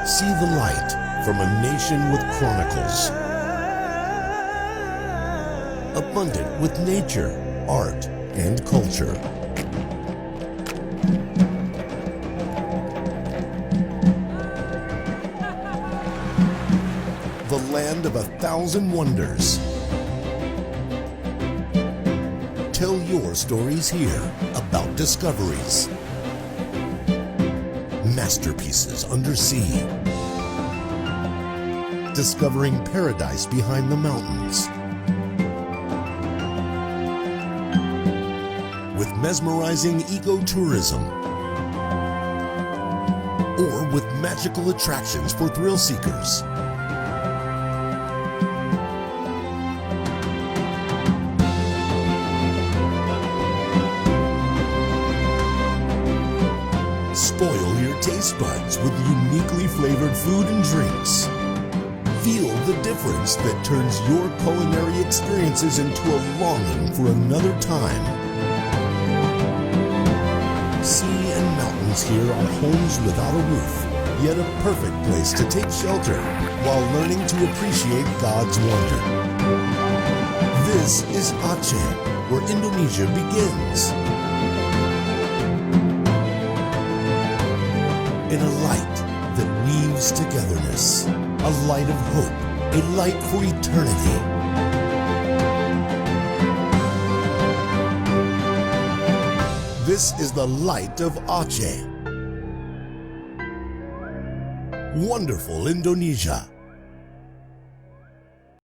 See the light from a nation with chronicles. Abundant with nature, art, and culture. The land of 1,000 wonders. Tell your stories here about discoveries, masterpieces undersea, discovering paradise behind the mountains, with mesmerizing ecotourism, or with magical attractions for thrill seekers. Spoil your taste buds with uniquely flavored food and drinks. Feel the difference that turns your culinary experiences into a longing for another time. Sea and mountains here are homes without a roof, yet a perfect place to take shelter while learning to appreciate God's wonder. This is Aceh, where Indonesia begins. In a light that weaves togetherness, a light of hope, a light for eternity. This is the light of Aceh. Wonderful Indonesia.